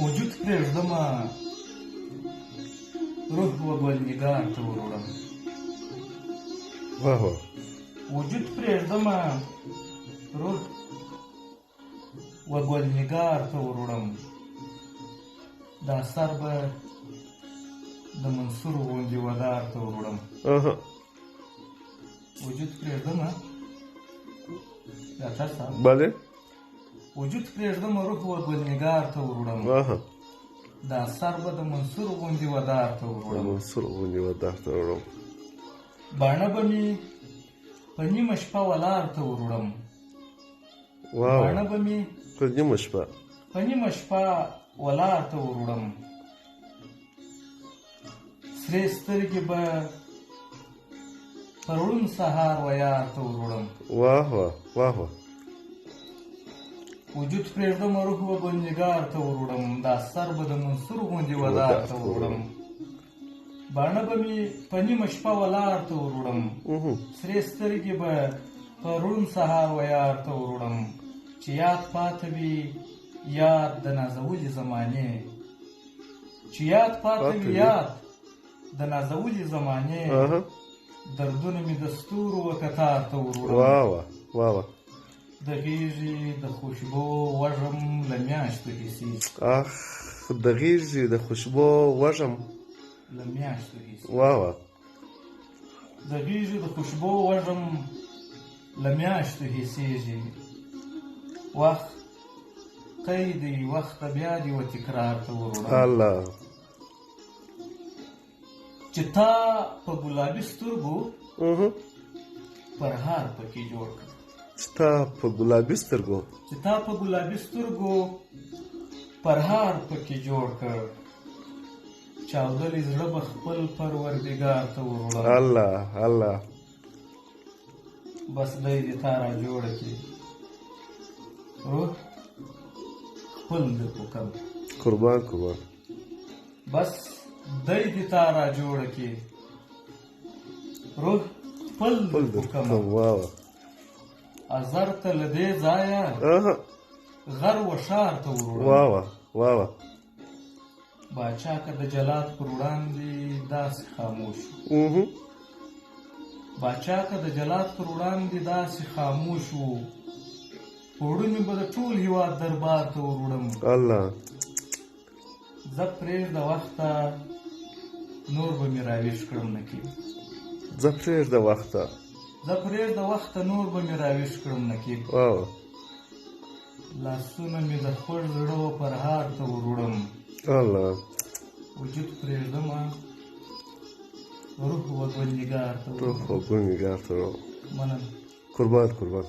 وجود پرېږدمه روح و ګل نګار ته وروړم واه واه وجود پرېږدمه روح و ګل نګار ته وروړم دا سر به د منصور غوندې ودار ته وروړم وجود پرېږدمه ډاکټر صاحب بله وجود پرېږدمه روح و ګل نګار ته وروړم دا سر به د منصور غوندې ودار ته وروړم منصور غوندې ودار ته وروړم باڼه به مې په نیمه شپه ولاړ ته وروړم باڼه به مې په نیمه شپه په نیمه شپه ولاړ ته وروړم سرې سترګې به پر ړوند سهار ویار ته وروړم واه واه واه واه وجود پرېږدمه روح و ګل نګار ته وروړم دا سر به د منصور غوندې ودار ته وروړم باڼه به مې په نیمه شپه ولاړ ته وروړم سرې سترګې به په ړوند سهار ویار ته وروړم چې یاد پاته وي یاد د نازولې زمانې چې یاد پاته وي یاد د نازولې زمانې دردونه مې د ستورو و کتار ته وروړم واه واه واه واه د غېږې د خوشبو وږم له میاشتو حسیږي د غېږې د خوشبو وږم له میاشتو حسیږي واه واه د غېږې د خوشبو وږم له میاشتو حسیږي وخت قید دی وخت بیا دی و تکرار ته وروړم الله چې تا په ګلابي سترګو پرهار پکې جوړ کړ چې تا په ګلابي سترګو چې تا په ګلابي سترګو پرهار پکې جوړ کړ چاودلې زړه به خپل پروردګار ته وروړم الله الله بس دی دې تا را جوړه کړي روح خپل در وکم قربان قربان بس دی دې تا را جوړه کړي روح خپل در وکم واه ازر ته له دې ځایه غر و ښار ته وروړم واه واه واه واه باچا که د جلاد پر وړاندې داسې خاموش و باچا که د جلاد پر وړاندې داسې خاموش و وړونی به د ټول هېواد دربار ته وروړم الله زه پرېږده وخته نور به مې راویښ کړم نقیب زه پرېږده وخته زه پرېږده وخته نور به مې راویښ کړم نقیب لاسونه مې د خوږ زړه و پرهار ته وروړم الله وجود پرېږدمه روح و ګل نګار ته روح و ګل نګار ته مننه قربان قربان